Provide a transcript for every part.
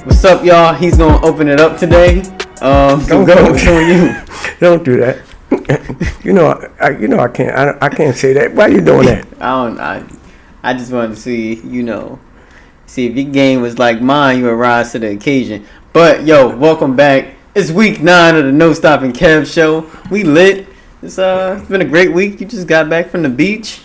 What's up, y'all? He's gonna open it up today. Don't do that. I can't say that. Why are you doing that? I just wanted to see if your game was like mine, you would rise to the occasion. But yo, welcome back. It's week 9 of the NoStoppingKev Show. We lit. It's been a great week. You just got back from the beach.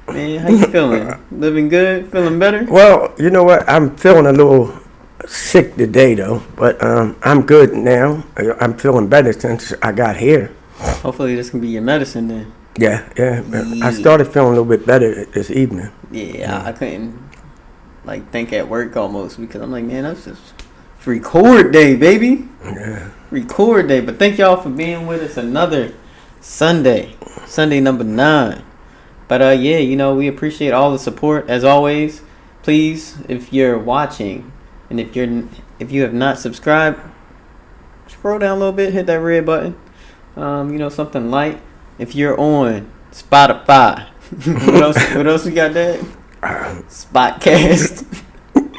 Man, how you feeling? Living good? Feeling better? Well, you know what? I'm feeling a little sick today, though. But I'm good now. I'm feeling better since I got here. Hopefully this can be your medicine then. Yeah. I started feeling a little bit better this evening. Yeah. I couldn't think at work almost because I'm like, man, that's just record day, baby. Yeah. Record day. But thank y'all for being with us another Sunday number 9. But we appreciate all the support as always. Please, if you're watching and if you have not subscribed, scroll down a little bit, hit that red button. Something light. If you're on Spotify, what else we got there? Spotcast.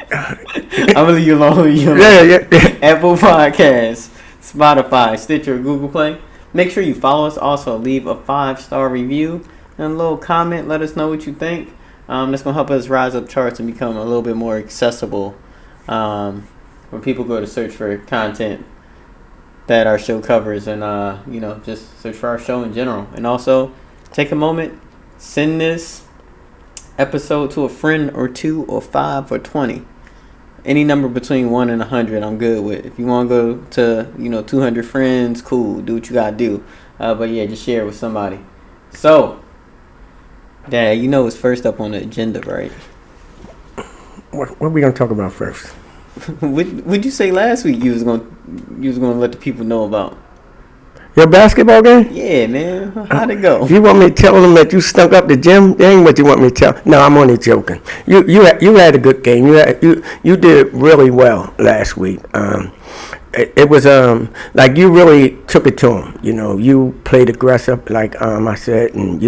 I'm gonna leave you alone. Yeah. Apple Podcasts, Spotify, Stitcher, Google Play. Make sure you follow us. Also, leave a 5-star review and a little comment. Let us know what you think. That's gonna help us rise up charts and become a little bit more accessible when people go to search for content that our show covers, and just search for our show in general. And also, take a moment, send this episode to a friend or 2 or 5 or 20. Any number between 1 and 100, I'm good with. If you want to go to 200 friends, cool. Do what you gotta do. But yeah, just share it with somebody. So, Dad, what's first up on the agenda, right? What are we gonna talk about first? What'd you say last week? You was gonna let the people know about your basketball game? Yeah, man. How'd it go? You want me to tell them that you stunk up the gym? That ain't what you want me to tell. No, I'm only joking. You had a good game. You did really well last week. It was like you really took it to them. You played aggressive, like I said, and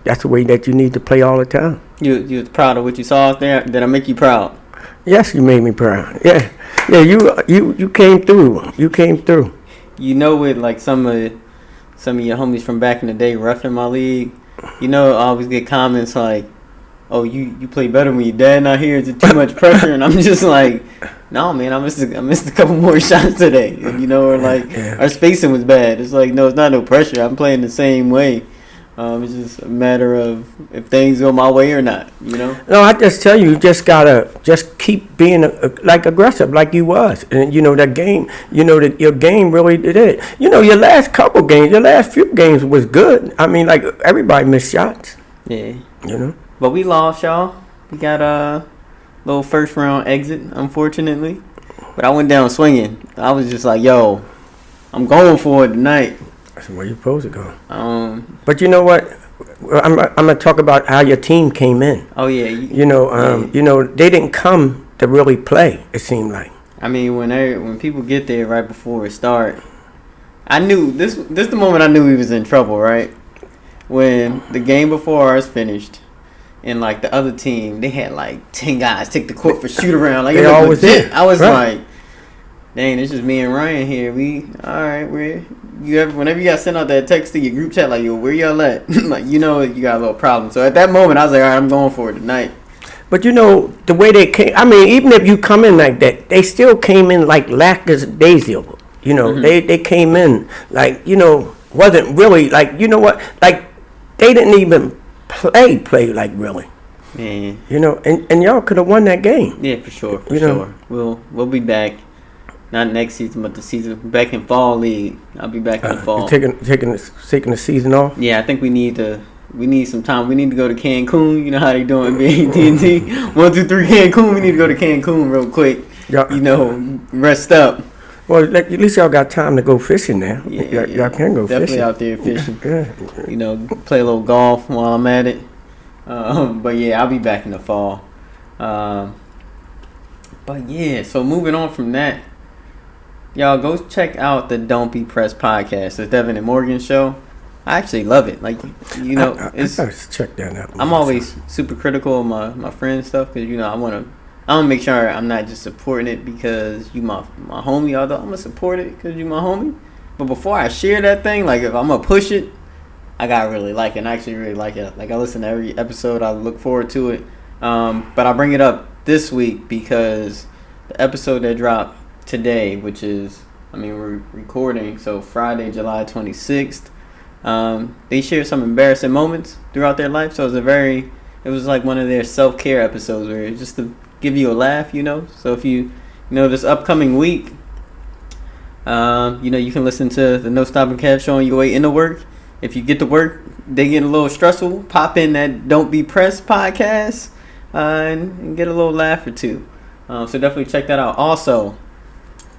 that's the way that you need to play all the time. You was proud of what you saw out there? Did I make you proud? Yes, you made me proud. Yeah. You came through. You came through. With like some of your homies from back in the day roughing my league, I always get comments like, "Oh, you play better when your dad not here. Is it too much pressure?" And I'm just like, "No, man, I missed a couple more shots today." And, or like our spacing was bad. It's like, no, it's not no pressure. I'm playing the same way. It's just a matter of if things go my way or not, No, I just tell you just gotta just keep being aggressive like you was. And, that game, that your game really did it. Your last few games was good. I mean, like, everybody missed shots. Yeah. But we lost, y'all. We got a little first round exit, unfortunately. But I went down swinging. I was just like, yo, I'm going for it tonight. That's where you're supposed to go. But you know what? I'm gonna talk about how your team came in. Oh yeah. They didn't come to really play. It seemed like. I mean, when people get there right before it start, I knew this the moment I knew he was in trouble. Right when the game before ours finished, and like the other team, they had like 10 guys take the court for shoot around. Like, they always did. I was like, dang, it's just me and Ryan here. Whenever you got sent out that text to your group chat, like, yo, where y'all at? Like, you got a little problem. So at that moment, I was like, all right, I'm going for it tonight. But the way they came, I mean, even if you come in like that, they still came in like lackadaisical. Mm-hmm. They came in like, wasn't really like, like they didn't even play like really. Man. And y'all could have won that game. Yeah, for sure. Sure. We'll be back. Not next season, but the season back in fall league. I'll be back in the fall. Taking the season off. Yeah, I think we need some time. We need to go to Cancun. You know how they doing AT&T. 1, 2, 3 Cancun. We need to go to Cancun real quick. Rest up. Well, at least y'all got time to go fishing now. Yeah, y'all can go definitely fishing. Definitely out there fishing. Yeah. Play a little golf while I'm at it. But yeah, I'll be back in the fall. But yeah, so moving on from that. Y'all go check out the Don't Be Pressed podcast, the Devin and Morgan show. I actually love it. Like, you know, I gotta check that out. I'm always super critical of my friends' stuff because, you know, I want to I want to make sure I'm not just supporting it because you my homie, although I'm going to support it because you my homie. But before I share that thing, like if I'm going to push it, I got to really like it. And I actually really like it. Like I listen to every episode. I look forward to it. But I bring it up this week because the episode that dropped today, which is, we're recording, so Friday, July 26th, they shared some embarrassing moments throughout their life. So it was like one of their self-care episodes where it's just to give you a laugh, So if you this upcoming week, you can listen to the NoStoppingKev Show on your way into work. If you get to work, they get a little stressful, pop in that Don't Be Pressed podcast and get a little laugh or two. So definitely check that out. Also,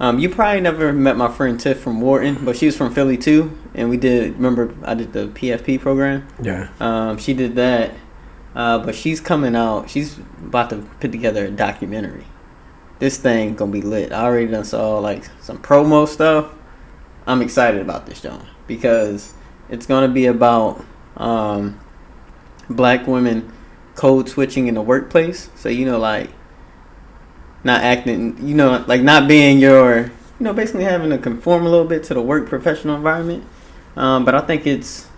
you probably never met my friend Tiff from Wharton, but she was from Philly too. And I did the PFP program. Yeah. She did that. But she's coming out. She's about to put together a documentary. This thing gonna be lit. I already done saw like some promo stuff. I'm excited about this, John, because it's gonna be about black women code switching in the workplace. So like not acting, like not being your, basically having to conform a little bit to the work professional environment. But I think it's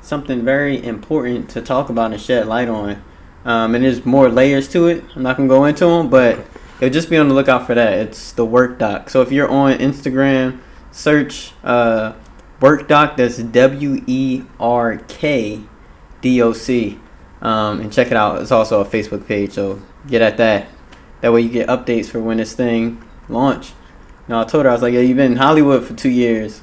something very important to talk about and shed light on. And there's more layers to it. I'm not going to go into them, but it'll just be on the lookout for that. It's the Work Doc. So if you're on Instagram, search Work Doc, that's WERKDOC, and check it out. It's also a Facebook page, so get at that. That way you get updates for when this thing launch. I told her, I was like, you've been in Hollywood for 2 years.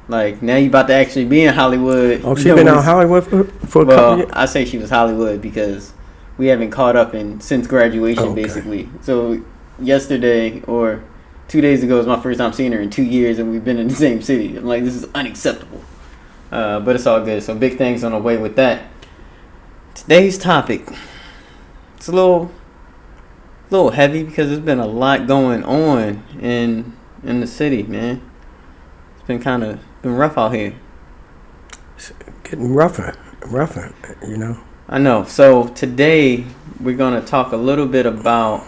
Like, now you about to actually be in Hollywood. Oh, she's been out Hollywood for a couple years? I say she was Hollywood because we haven't caught up since graduation, basically. So, yesterday or 2 days ago was my first time seeing her in 2 years, and we've been in the same city. I'm like, this is unacceptable. But it's all good. So, big things on the way with that. Today's topic, it's a little heavy because there's been a lot going on in the city, man. Been rough out here. It's getting rougher, I know. So today we're gonna talk a little bit about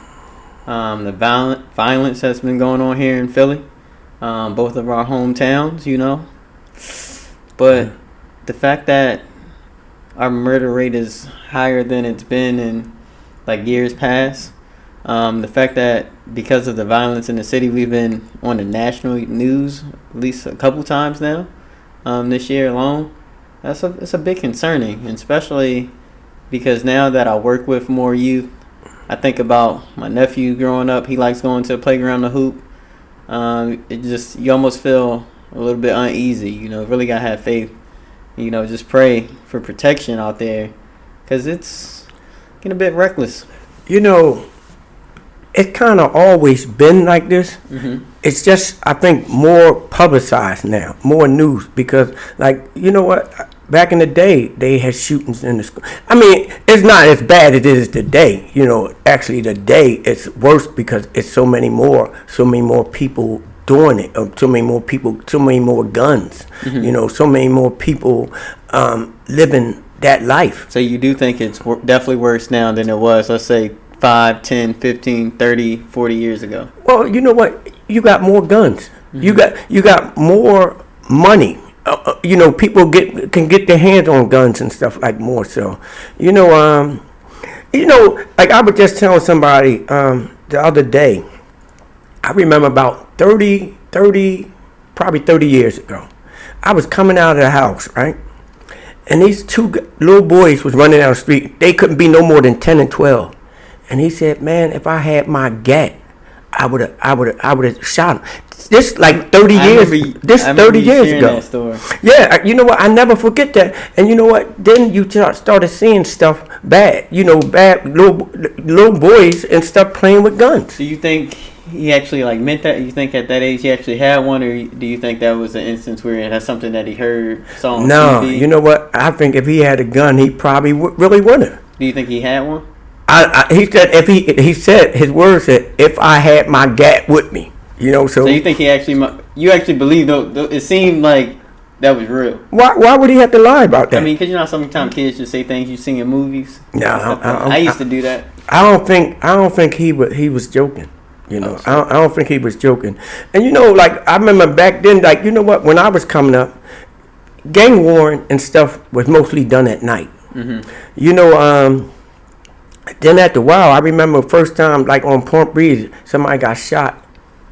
the violence that's been going on here in Philly, both of our hometowns, But the fact that our murder rate is higher than it's been in like years past. The fact that because of the violence in the city, we've been on the national news at least a couple times now, this year alone. It's a bit concerning, and especially because now that I work with more youth, I think about my nephew growing up. He likes going to the playground to hoop. You almost feel a little bit uneasy. Really gotta have faith. Just pray for protection out there, because it's getting a bit reckless. It's kind of always been like this. Mm-hmm. It's just, I think, more publicized now, more news, because, back in the day, they had shootings in the school. It's not as bad as it is today. Actually, today it's worse because it's so many more people doing it. So many more people, so many more guns. Mm-hmm. So many more people living that life. So you do think it's definitely worse now than it was, let's say, 5, 10, 15, 30, 40 years ago? Well, you know what? You got more guns. Mm-hmm. You got more money. People can get their hands on guns and stuff like more. So, like I was just telling somebody the other day. I remember about 30, probably 30 years ago. I was coming out of the house, right? And these two little boys was running down the street. They couldn't be no more than 10 and 12. And he said, "Man, if I had my gat, I would have shot him." This like 30 years. This 30 years ago. Yeah, you know what? I never forget that. And you know what? Then you started seeing stuff bad. Bad little boys and stuff playing with guns. Do you think he actually meant that? You think at that age he actually had one, or do you think that was an instance where that's something that he saw on TV? No, you know what? I think if he had a gun, he probably really wouldn't. Do you think he had one? He said he said his words said, "If I had my gat with me." So you think you actually believe though? It seemed like that was real. Why would he have to lie about that? Because sometimes kids just say things you see in movies. No, I used to do that. I don't think he was joking. You know, I don't think he was joking. And you know, like I remember back then, like you know what, when I was coming up, gang warring and stuff was mostly done at night. Mm-hmm. You know, then after a while, I remember first time like on Point Breeze, somebody got shot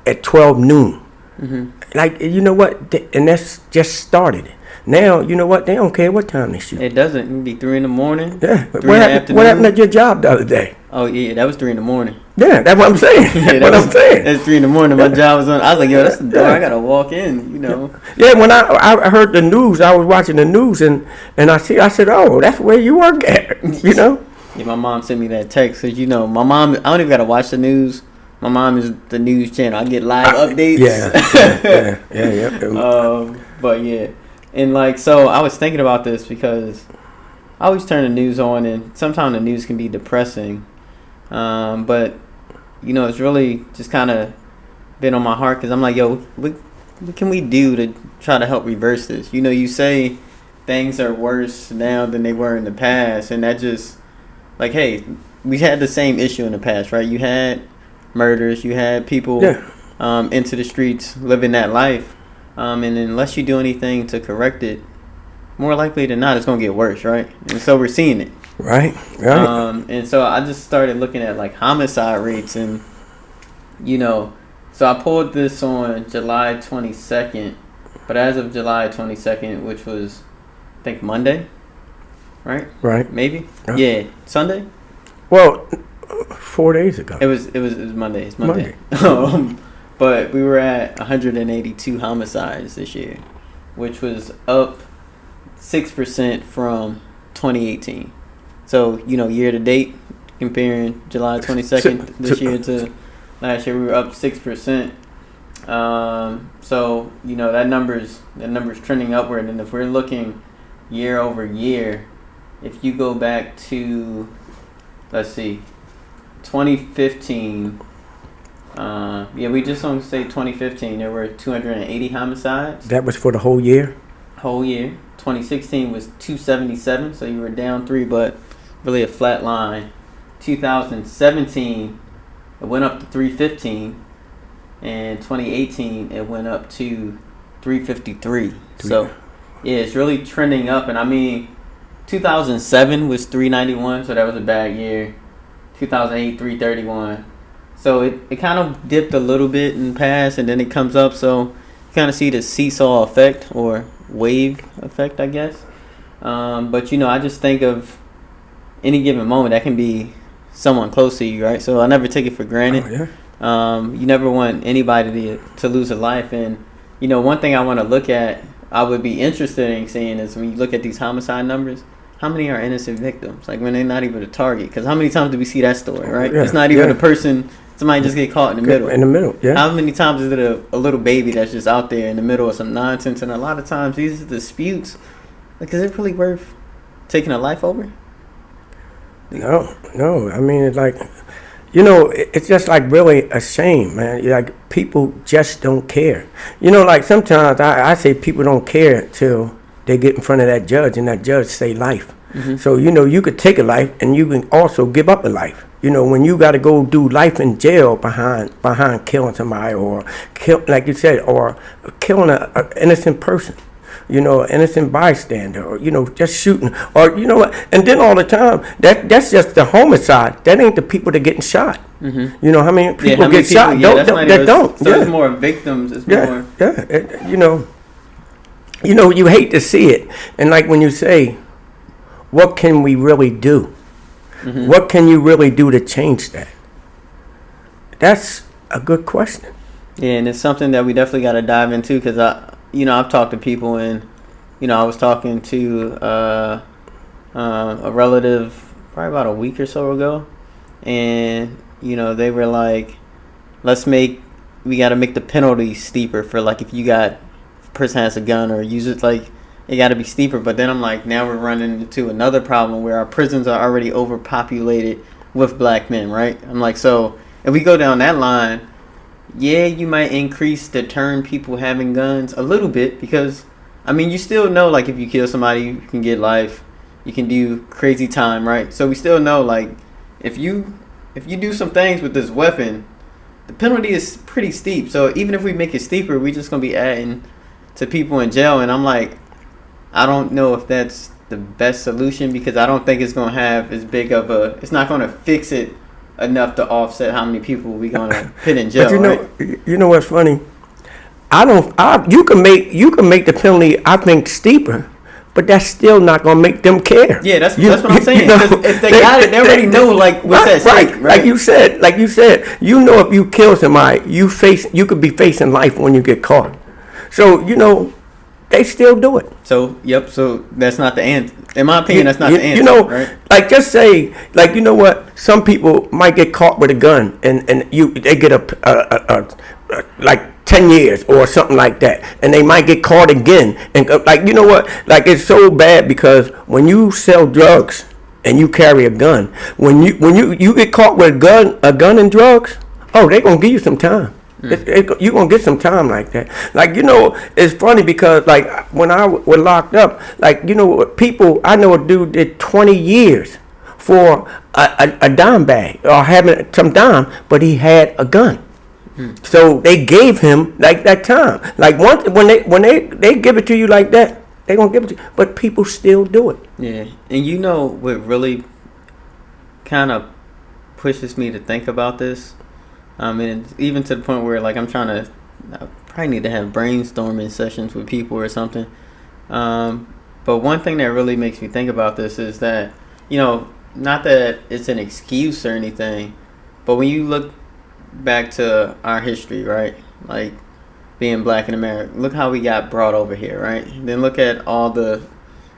at 12 noon. Mm-hmm. Like you know what, and that's just started. Now you know what, they don't care what time they shoot. It doesn't. It can be 3 in the morning. Yeah. What happened at your job the other day? Oh yeah, that was 3 in the morning. Yeah, that's what I'm saying. I'm saying. That's 3 in the morning. My job was on. I was like, yo, that's the door. I gotta walk in. You know. Yeah, when I heard the news, I was watching the news and I said, oh, that's where you work at. You know. Yeah, my mom sent me that text because you know my mom. I don't even gotta watch the news. My mom is the news channel. I get live updates. Yeah. But yeah, and like so, I was thinking about this because I always turn the news on, and sometimes the news can be depressing. But you know, it's really just kind of been on my heart because I'm like, yo, what can we do to try to help reverse this? You know, you say things are worse now than they were in the past, and that just like, hey, we had the same issue in the past, right? You had murders, you had people into the streets living that life, and unless you do anything to correct it, more likely than not, it's gonna get worse, right? And so we're seeing it. Right. And so I just started looking at like homicide rates, and you know, so I pulled this on July 22nd, but as of July 22nd, which was I think Monday, right? Right. Maybe. Yeah. Sunday. Well, 4 days ago. It was Monday. It's Monday. But we were at 182 homicides this year, which was up 6% from 2018. So, you know, year to date, comparing July 22nd this year to last year, we were up 6%. So, you know, that number's trending upward. And if we're looking year over year, if you go back to, let's see, 2015, we just don't say 2015, there were 280 homicides. That was for the whole year? Whole year. 2016 was 277, so you were down 3, but really a flat line. 2017, it went up to 315, and 2018, it went up to 353. So, yeah, it's really trending up, and I mean, 2007 was 391, so that was a bad year. 2008, 331. So it kind of dipped a little bit in the past, and then it comes up. So you kind of see the seesaw effect or wave effect, I guess. But, you know, I just think of any given moment that can be someone close to you, right? So I never take it for granted. Oh, yeah. You never want anybody to lose a life. And, you know, one thing I want to look at, I would be interested in seeing is when you look at these homicide numbers, how many are innocent victims? Like when they're not even a target. Because how many times do we see that story, right? Yeah, it's not even a person, somebody just get caught in the middle. In the middle, yeah. How many times is it a little baby that's just out there in the middle of some nonsense? And a lot of times these disputes, like, is it really worth taking a life over? No. I mean, it's like, you know, it's just like really a shame, man. Like people just don't care. You know, like sometimes I say people don't care till they get in front of that judge and that judge say life. Mm-hmm. So, you know, you could take a life and you can also give up a life. You know, when you got to go do life in jail behind killing somebody or like you said, or killing an innocent person, you know, an innocent bystander, or, you know, just shooting, or, you know what, and then all the time, that's just the homicide. That ain't the people that getting shot. Mm-hmm. You know how many people get shot? Don't. So it's more victims. It's more. Yeah. You know, you hate to see it. And like when you say, what can we really do? Mm-hmm. What can you really do to change that? That's a good question. Yeah, and it's something that we definitely got to dive into because I've talked to people, and you know, I was talking to a relative probably about a week or so ago, and you know, they were like, we got to make the penalty steeper for like if a person has a gun or use it, like it got to be steeper. But then I'm like, now we're running into another problem where our prisons are already overpopulated with black men, right? I'm like, so if we go down that line, yeah, you might increase deterring people having guns a little bit because, I mean, you still know, like, if you kill somebody, you can get life. You can do crazy time, right? So we still know, like, if you if you do some things with this weapon, the penalty is pretty steep. So even if we make it steeper, we're just gonna be adding to people in jail. And I'm like, I don't know if that's the best solution, because I don't think it's gonna have as big of a. It's not gonna fix it enough to offset how many people we gonna put in jail. But you know what's funny? You can make the penalty, I think, steeper, but that's still not gonna make them care. Yeah, that's what I'm saying. If they got it, they already know like what's at stake, right? Like you said, if you kill somebody, you could be facing life when you get caught. So they still do it. So so that's not the answer. In my opinion, that's not the answer. Right? Like just say, like, you know what? Some people might get caught with a gun, and they get a like 10 years or something like that, and they might get caught again. And like, you know what? Like, it's so bad, because when you sell drugs and you carry a gun, when you get caught with a gun and drugs, oh, they're gonna give you some time. You're gonna get some time like that. Like, it's funny, because like when I was locked up, like, people, I know a dude did 20 years for a dime bag, or having some dime, but he had a gun. So they gave him like that time. Like once when they give it to you like that, they gonna give it to you. But people still do it. Yeah, and what really kind of pushes me to think about this. And even to the point where, like, I probably need to have brainstorming sessions with people or something. But one thing that really makes me think about this is that, not that it's an excuse or anything, but when you look back to our history, right? Like, being black in America, look how we got brought over here, right? Then look at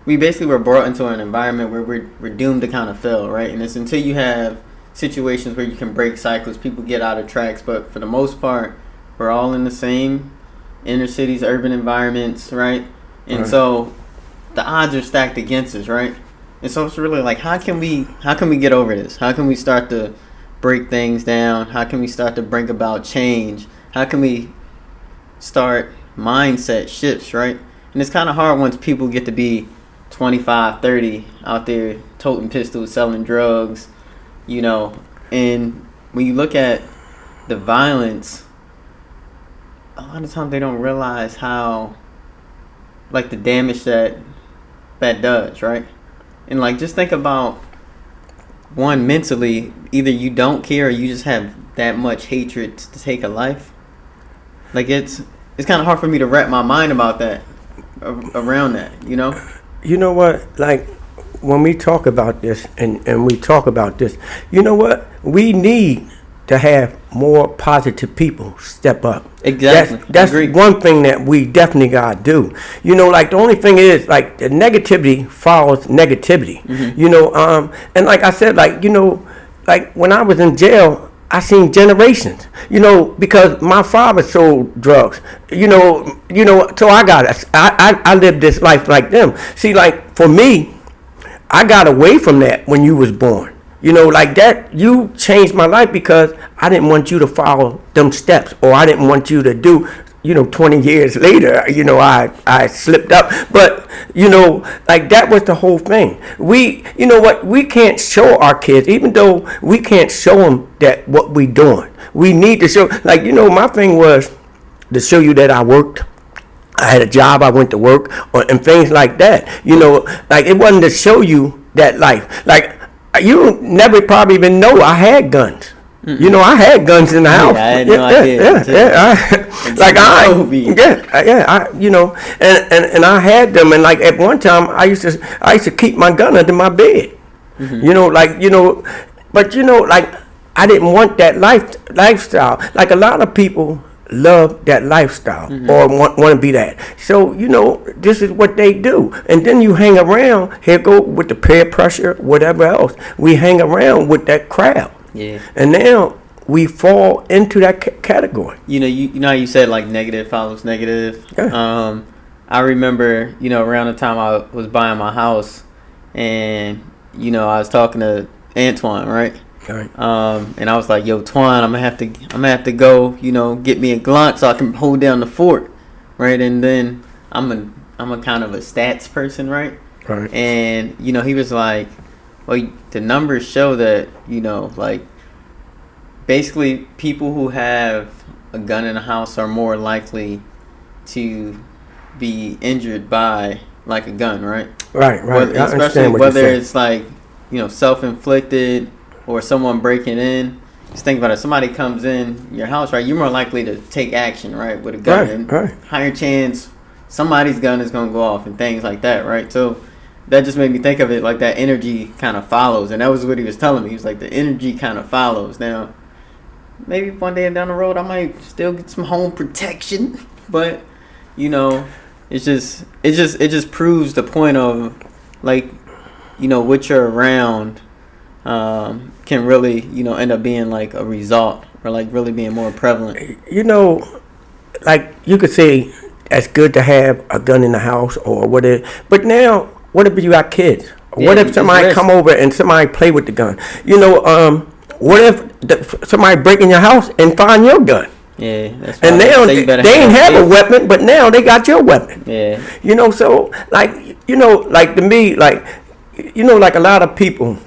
we basically were brought into an environment where we're doomed to kind of fail, right? And it's until you have situations where you can break cycles, people get out of tracks, but for the most part, we're all in the same inner cities, urban environments, right? And so the odds are stacked against us, right? And so it's really like, how can we get over this? How can we start to break things down? How can we start to bring about change? How can we start mindset shifts, right? And it's kind of hard once people get to be 25, 30 out there toting pistols, selling drugs, and when you look at the violence, a lot of times they don't realize how, like, the damage that does, right? And like, just think about, one, mentally, either you don't care or you just have that much hatred to take a life. Like, it's kind of hard for me to wrap my mind about that, around that, You know what? Like, when we talk about this, and we talk about this, you know what? We need to have more positive people step up. Exactly. That's one thing that we definitely gotta do. Like, the only thing is, like, the negativity follows negativity. Mm-hmm. And like I said, like, like when I was in jail, I seen generations, because my father sold drugs, so I lived this life like them. See, like, for me, I got away from that when you was born. Like that, you changed my life, because I didn't want you to follow them steps, or I didn't want you to do, 20 years later, I slipped up. But, like, that was the whole thing. We can't show our kids, even though we can't show them that what we doing. We need to show, like, my thing was to show you that I worked. I had a job, I went to work, and things like that. Like, it wasn't to show you that life. Like, you never probably even know I had guns. Mm-hmm. I had guns in the house. Yeah, I had no idea. And I had them, and like at one time I used to keep my gun under my bed. Mm-hmm. But like, I didn't want that lifestyle. Like, a lot of people love that lifestyle, mm-hmm. or want to be that. So, this is what they do. And then you hang around, here go with the peer pressure, whatever else. We hang around with that crowd. Yeah. And now we fall into that category. You know how you said, like, negative follows negative? Yeah. I remember, around the time I was buying my house, and, I was talking to Antoine, right? Right. And I was like, "Yo, Twan, I'm gonna have to go, get me a Glock so I can hold down the fort, right?" And then I'm a kind of a stats person, right? Right. And he was like, "Well, the numbers show that like basically people who have a gun in the house are more likely to be injured by like a gun, right? Right. Whether, especially whether it's like, you know, self-inflicted or someone breaking in. Just think about it. Somebody comes in your house, right? You're more likely to take action, right, with a gun. Right. Higher chance somebody's gun is going to go off and things like that, right? So that just made me think of it like that energy kind of follows. And that was what he was telling me. He was like, the energy kind of follows. Now, maybe one day down the road, I might still get some home protection. But, you know, it just proves the point of, like, you know, what you're around can really, you know, end up being like a result or like really being more prevalent. You know, like you could say it's good to have a gun in the house or whatever. But now, what if you got kids? Yeah, what if somebody come over and somebody play with the gun? You know, what if somebody break in your house and find your gun? Yeah, that's why and now they ain't have a weapon, but now they got your weapon. Yeah. You know, so like, you know, like to me, like, you know, like a lot of people,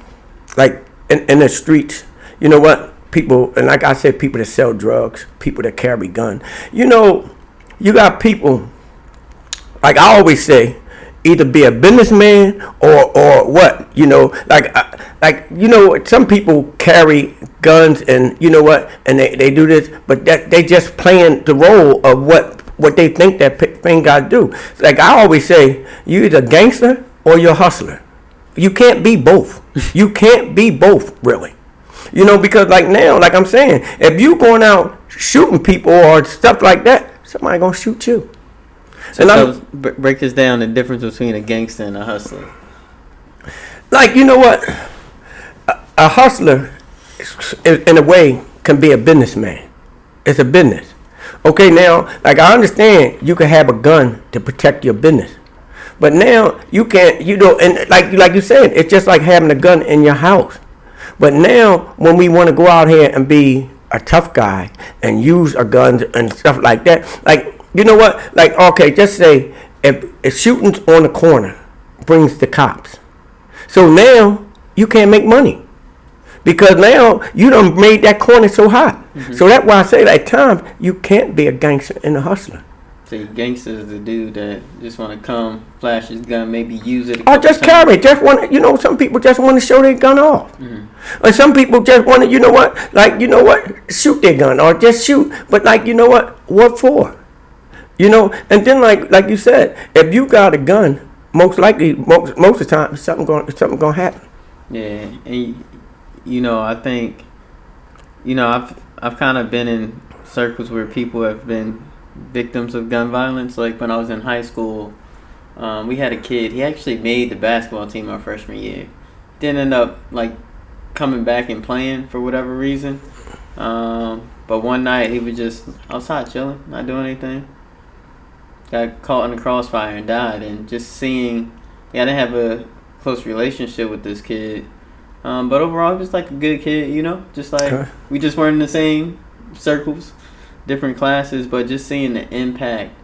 like in the streets, you know what? People, and like I said, people that sell drugs, people that carry guns. You know, you got people, like I always say, either be a businessman or what, you know, like you know, some people carry guns and you know what, and they do this, but that they just playing the role of what they think that thing got to do. Like I always say, you either gangster or you're a hustler. You can't be both. You can't be both, really. You know, because like now, like I'm saying, if you going out shooting people or stuff like that, somebody gonna shoot you. So break this down, the difference between a gangster and a hustler. Like, you know what? A hustler, in a way, can be a businessman. It's a business. Okay, now, like I understand you can have a gun to protect your business. But now you can't, you know, and like you said, it's just like having a gun in your house. But now when we want to go out here and be a tough guy and use a gun and stuff like that, like, you know what? Like, okay, just say if shootings on the corner brings the cops. So now you can't make money. Because now you done made that corner so hot. Mm-hmm. So that's why I say at times you can't be a gangster and a hustler. See, gangster is the dude that just want to come, flash his gun, maybe use it. Or just carry it. Just want, you know, some people just want to show their gun off. Mm-hmm. Or some people just want to, you know what, like, you know what, shoot their gun or just shoot. But like, you know what for? You know, and then like you said, if you got a gun, most likely, most of the time, something gonna happen. Yeah, and you know, I think, you know, I've kind of been in circles where people have been victims of gun violence. Like when I was in high school, we had a kid. He actually made the basketball team our freshman year. Didn't end up like coming back and playing for whatever reason. But one night he was just outside chilling, not doing anything. Got caught in the crossfire and died. And just seeing, I didn't have a close relationship with this kid. But overall, he was like a good kid, you know? Just like, we just weren't in the same circles, different classes, but just seeing the impact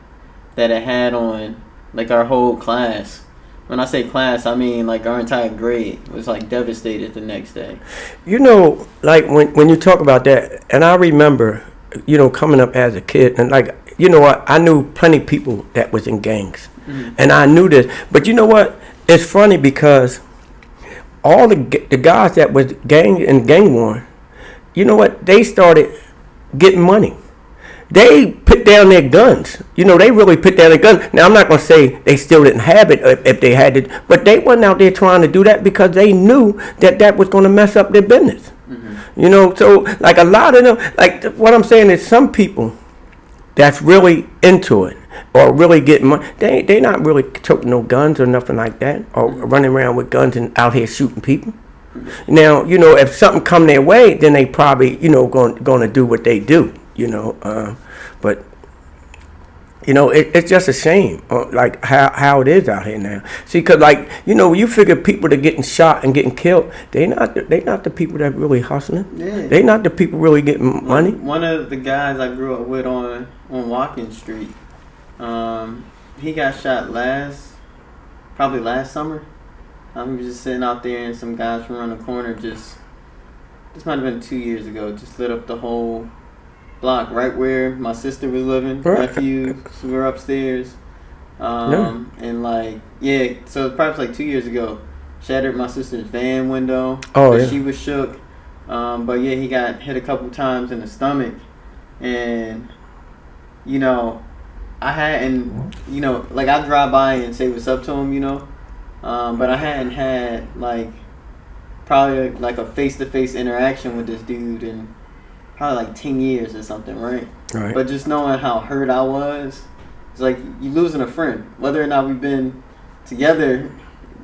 that it had on, like, our whole class. When I say class, I mean, like, our entire grade was, like, devastated the next day. You know, like, when you talk about that, and I remember, you know, coming up as a kid, and, like, you know what, I knew plenty of people that was in gangs. Mm-hmm. And I knew this. But you know what? It's funny because all the guys that was gang worn, you know what? They started getting money. They put down their guns. You know, they really put down their guns. Now, I'm not going to say they still didn't have it if they had it, but they wasn't out there trying to do that because they knew that was going to mess up their business. Mm-hmm. You know, so like a lot of them, like what I'm saying is some people that's really into it or really getting money, they not really toting no guns or nothing like that or running around with guns and out here shooting people. Now, you know, if something come their way, then they probably, you know, going to do what they do, you know. But, you know, it's just a shame, like how it is out here now. See, because, like, you know, you figure people that getting shot and getting killed, they not the people that really hustling. Yeah. They not the people really getting money. One of the guys I grew up with on Watkins Street, he got shot probably last summer. He was just sitting out there and some guys from around the corner just this might have been 2 years ago. Just lit up the whole block right where my sister was living. Right. Nephews were upstairs. And like, yeah, so it probably like 2 years ago. Shattered my sister's van window. Oh, yeah. She was shook. But yeah, he got hit a couple times in the stomach. And, you know, I hadn't, you know, like I drive by and say what's up to him, you know. But I hadn't had like probably like a face-to-face interaction with this dude in probably like 10 years or something, right? Right. But just knowing how hurt I was, it's like you losing a friend. Whether or not we've been together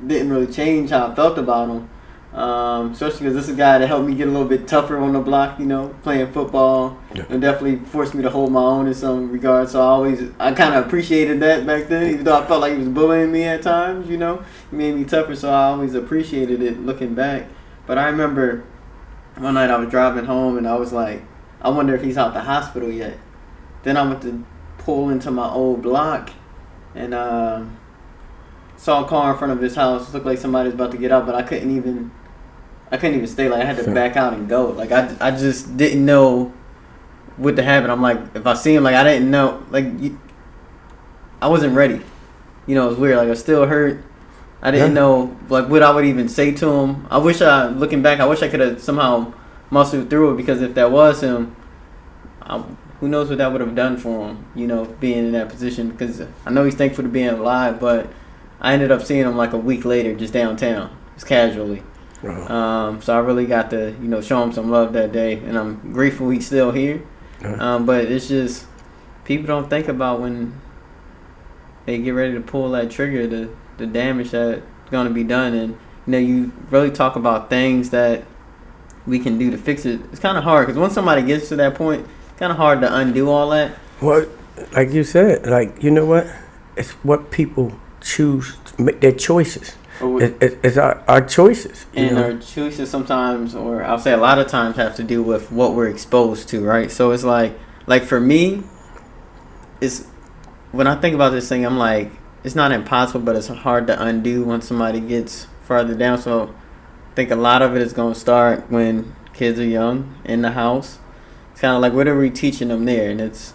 didn't really change how I felt about him. Especially because this is a guy that helped me get a little bit tougher on the block, you know, playing football. Yeah. And definitely forced me to hold my own in some regards. So I kind of appreciated that back then, even though I felt like he was bullying me at times, you know. He made me tougher, so I always appreciated it looking back. But I remember one night I was driving home and I was like, I wonder if he's out the hospital yet. Then I went to pull into my old block and saw a car in front of his house. It looked like somebody was about to get out, but I couldn't even stay. Like I had to back out and go. Like I just didn't know what to happen. I'm like, if I see him, like I didn't know. Like I wasn't ready. You know, it was weird. Like I was still hurt. I didn't know like what I would even say to him. Looking back, I wish I could have somehow muscled through it, because if that was him, who knows what that would have done for him, you know, being in that position. Because I know he's thankful to being alive, but I ended up seeing him like a week later just downtown, just casually. So I really got to, you know, show him some love that day, and I'm grateful he's still here. But it's just, people don't think about when they get ready to pull that trigger, the damage that's going to be done. And, you know, you really talk about things that we can do to fix it. It's kind of hard, because once somebody gets to that point, it's kind of hard to undo all that. Well, like you said, like, you know what? It's what people choose, make their choices. It's our choices. And our choices sometimes, or I'll say a lot of times, have to do with what we're exposed to, right? So it's like for me, it's, when I think about this thing, I'm like, it's not impossible, but it's hard to undo once somebody gets farther down. So I think a lot of it is going to start when kids are young in the house. It's kind of like, what are we teaching them there? And it's,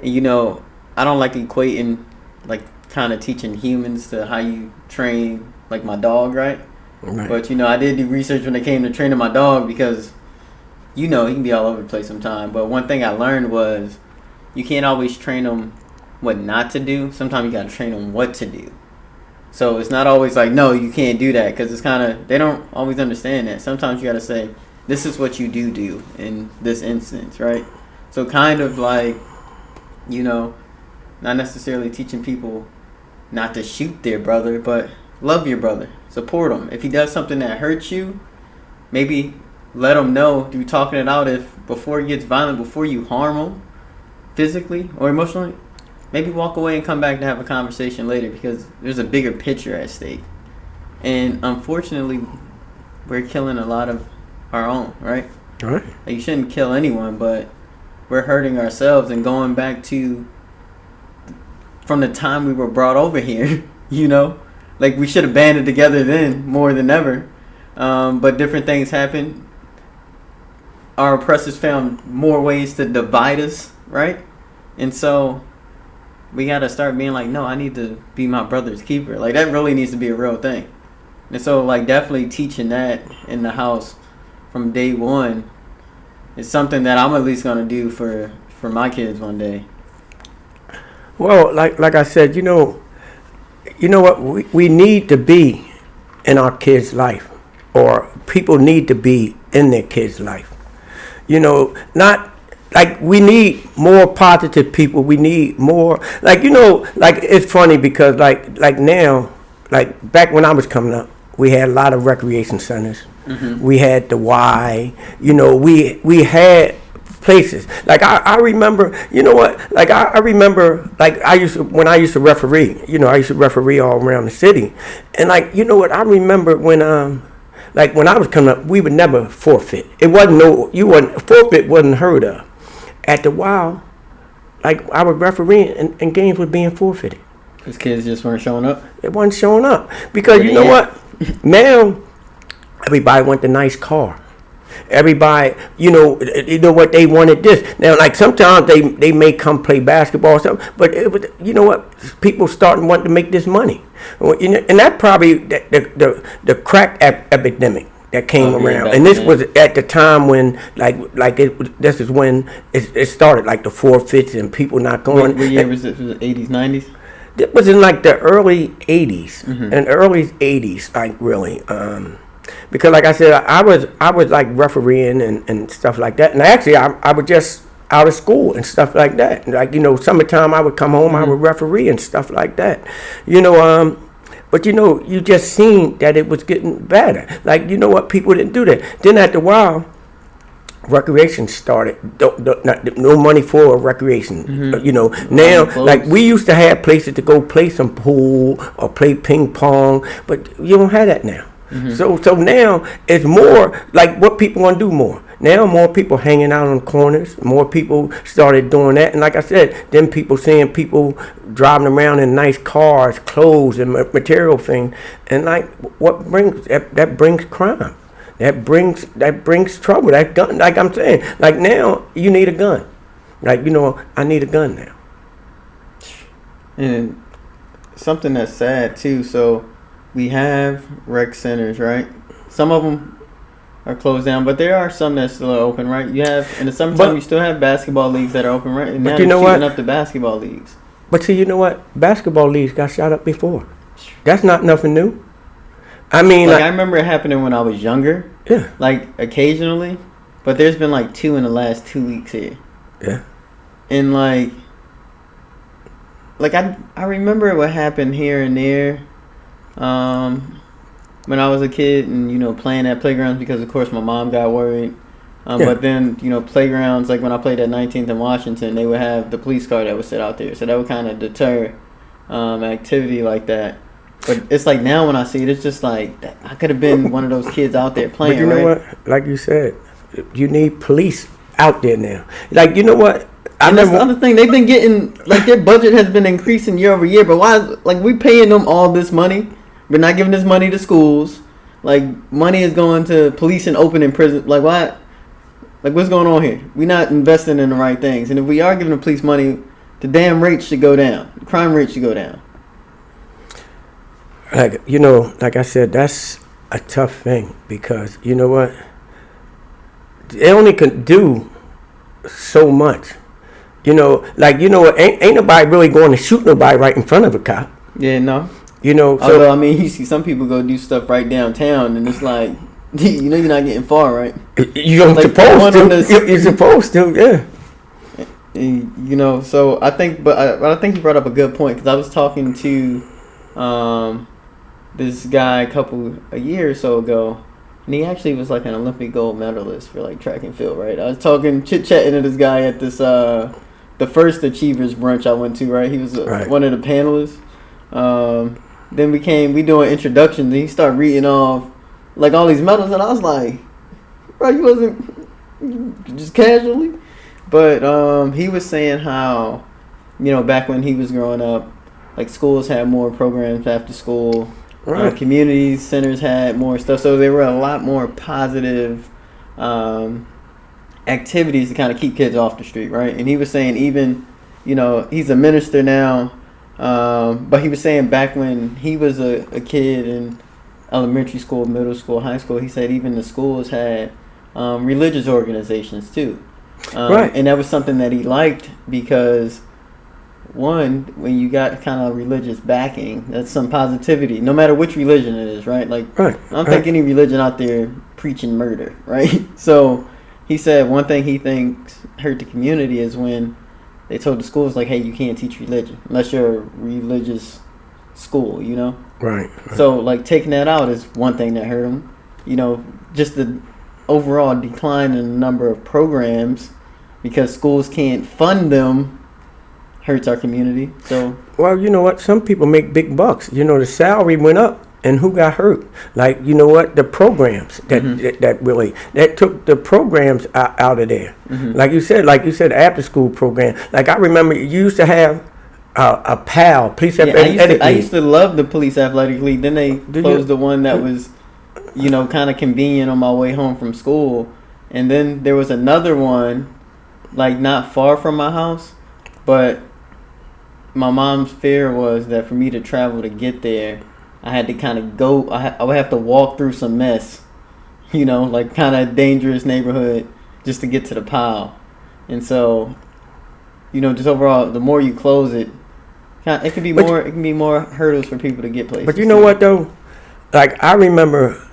you know, I don't like equating, like, kind of teaching humans to how you train, like, my dog, right? But, you know, I did do research when it came to training my dog, because, you know, he can be all over the place sometimes. But one thing I learned was you can't always train them what not to do. Sometimes you got to train them what to do. So it's not always like, no, you can't do that, because it's kind of, they don't always understand that. Sometimes you got to say, this is what you do in this instance, right? So kind of like, you know, not necessarily teaching people not to shoot their brother, but love your brother, support him. If he does something that hurts you, maybe let him know through talking it out. If before he gets violent, before you harm him physically or emotionally, maybe walk away and come back to have a conversation later, because there's a bigger picture at stake. And unfortunately, we're killing a lot of our own, right? Right. Like, you shouldn't kill anyone, but we're hurting ourselves and going back to from the time we were brought over here, you know? Like, we should have banded together then more than ever. But different things happen. Our oppressors found more ways to divide us, right? And so we got to start being like, no, I need to be my brother's keeper. Like, that really needs to be a real thing. And so, like, definitely teaching that in the house from day one is something that I'm at least going to do for my kids one day. Well, like I said, you know what, we need to be in our kids' life, or people need to be in their kids' life. You know, not like, we need more positive people. We need more, like, you know, like, it's funny because like now, like back when I was coming up, we had a lot of recreation centers. Mm-hmm. We had the Y, you know, we had places. Like, I remember, you know what, like, I remember, like, when I used to referee, you know, I used to referee all around the city. And, like, you know what, I remember when, like, when I was coming up, we would never forfeit. It wasn't, forfeit wasn't heard of. At the Y, like, I was refereeing and games were being forfeited. Because kids just weren't showing up? It wasn't showing up. Because, you know what, now, everybody want the nice car. everybody, you know what they wanted this. Now, like sometimes they may come play basketball or something, but it was, you know what, people starting wanting to make this money. Well, you know, and that probably the crack epidemic that came around, and this was at the time when this is when it started, like the forfeits and people not going. What year was it? Was it 80s, 90s? It was in like the early 80s, and early 80s, like really, because like I said, I was like refereeing and stuff like that, and actually I was just out of school and stuff like that. Like, you know, summertime I would come home, I would referee and stuff like that, you know. But you know, you just seen that it was getting better. Like, you know what, people didn't do that. Then after a while, recreation started. No money for recreation. You know, now like we used to have places to go play some pool or play ping pong, but you don't have that now. So now it's more like what people want to do more. Now more people hanging out on corners. More people started doing that, and like I said, then people seeing people driving around in nice cars, clothes, and material things, and like what brings that brings crime. That brings trouble. That gun, like I'm saying, like now you need a gun. Like, you know, I need a gun now. And something that's sad too. So we have rec centers, right? Some of them are closed down, but there are some that still are open, right? You have in the summertime, you still have basketball leagues that are open, right? And now you know what? Up the basketball leagues. But see, you know what? Basketball leagues got shot up before. That's not nothing new. I mean, like I remember it happening when I was younger. Yeah. Like occasionally, but there's been like 2 in the last 2 weeks here. Yeah. And like I remember what happened here and there. When I was a kid and, you know, playing at playgrounds, because of course my mom got worried. But then, you know, playgrounds, like when I played at 19th and Washington, they would have the police car that would sit out there. So that would kind of deter activity like that. But it's like now when I see it, it's just like, I could have been one of those kids out there playing, but you know what? Like you said, you need police out there now. Like, you know what? And that's the other thing. They've been getting, like, their budget has been increasing year over year. But why, like, we paying them all this money? We're not giving this money to schools. Like, money is going to police and opening prison. Like, why? Like, what's going on here? We're not investing in the right things. And if we are giving the police money, the damn rate should go down. The crime rate should go down. Like, you know, like I said, that's a tough thing because, you know what? They only can do so much. You know, like, you know, ain't nobody really going to shoot nobody right in front of a cop. Yeah, no. You know, so although, I mean, you see some people go do stuff right downtown, and it's like, you know, you're not getting far, right? You don't like supposed to. You're supposed to, yeah. You know, so I think, but I think you brought up a good point, because I was talking to this guy a year or so ago, and he actually was like an Olympic gold medalist for like track and field, right? I was talking, chit-chatting to this guy at this the first Achievers brunch I went to, right? He was one of the panelists. Then we doing introductions, and he started reading off like all these medals, and I was like, bro, you wasn't just casually. But he was saying how, you know, back when he was growing up, like schools had more programs after school. Right. Community centers had more stuff, so there were a lot more positive activities to kind of keep kids off the street, right? And he was saying, even, you know, he's a minister now, but he was saying back when he was a kid in elementary school, middle school, high school, he said even the schools had religious organizations too. Right. And that was something that he liked because, one, when you got kind of religious backing, that's some positivity, no matter which religion it is, right? Like, I don't think any religion out there preaching murder, right? So he said one thing he thinks hurt the community is when they told the schools, like, hey, you can't teach religion unless you're a religious school, you know? Right. So, like, taking that out is one thing that hurt them. You know, just the overall decline in the number of programs because schools can't fund them hurts our community. So, well, you know what? Some people make big bucks. You know, the salary went up, and who got hurt? Like, you know what? The programs that took the programs out of there. Mm-hmm. Like you said, after school program. Like I remember, you used to have a PAL, police athletic. I used to love the police athletic league. Then they closed the one that was, you know, kind of convenient on my way home from school. And then there was another one, like not far from my house, but my mom's fear was that for me to travel to get there, I had to kind of go. I would have to walk through some mess, like kind of dangerous neighborhood just to get to the pile. And so, just overall, the more you close it, it can be more. It can be more hurdles for people to get places. But you know what though? Like I remember,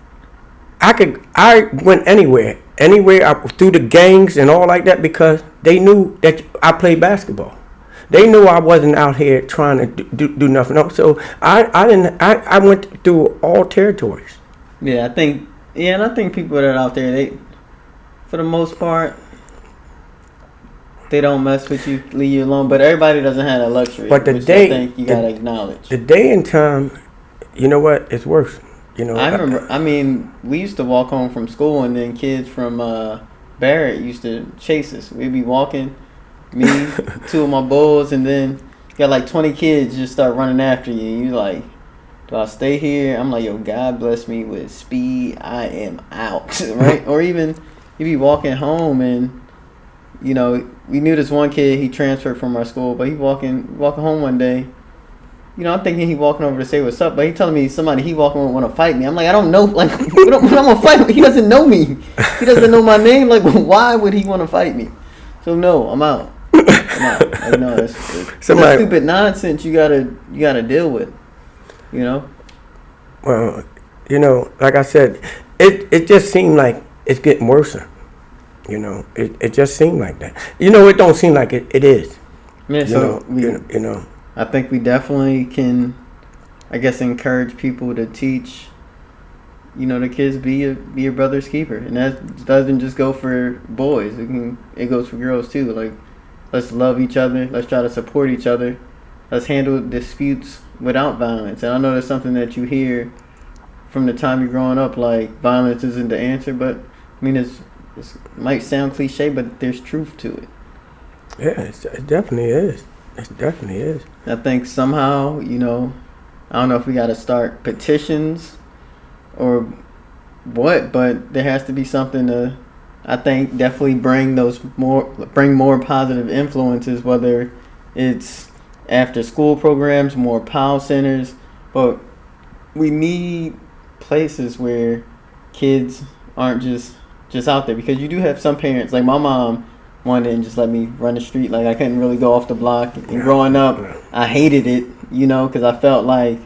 I went anywhere through the gangs and all like that because they knew that I played basketball. They knew I wasn't out here trying to do nothing else. So I went through all territories. Yeah, I think people that are out there, they, for the most part, they don't mess with you, leave you alone. But everybody doesn't have that luxury. But I think you gotta acknowledge. The day and time, you know what? It's worse. I remember. I mean, we used to walk home from school, and then kids from Barrett used to chase us. We'd be walking, me, two of my bulls, and then you got like 20 kids just start running after you. And you're like, do I stay here? I'm like, yo, God bless me with speed. I am out, right? Or even you be walking home, and we knew this one kid. He transferred from our school, but he walking home one day. I'm thinking he walking over to say what's up, but he telling me somebody he walking with want to fight me. I'm like, I don't know. Like, what I'm gonna fight him? He doesn't know me. He doesn't know my name. Like, why would he want to fight me? So no, I'm out. Like, no, that's stupid nonsense. You gotta deal with. Well, like I said, it just seemed like it's getting worse. It just seemed like that. It don't seem like it is. Yeah. So I think we definitely can, I guess, encourage people to teach, the kids be your brother's keeper, and that doesn't just go for boys. It goes for girls too. Like, let's love each other. Let's try to support each other. Let's handle disputes without violence. And I know that's something that you hear from the time you're growing up. Like, violence isn't the answer, but I mean, it might sound cliche, but there's truth to it. Yeah, it definitely is. It definitely is. I think somehow, I don't know if we got to start petitions or what, but there has to be something to, I think, definitely bring more positive influences, whether it's after school programs, more POW centers, but we need places where kids aren't just out there, because you do have some parents, like my mom, one didn't just let me run the street. Like, I couldn't really go off the block. And growing up, I hated it, because I felt like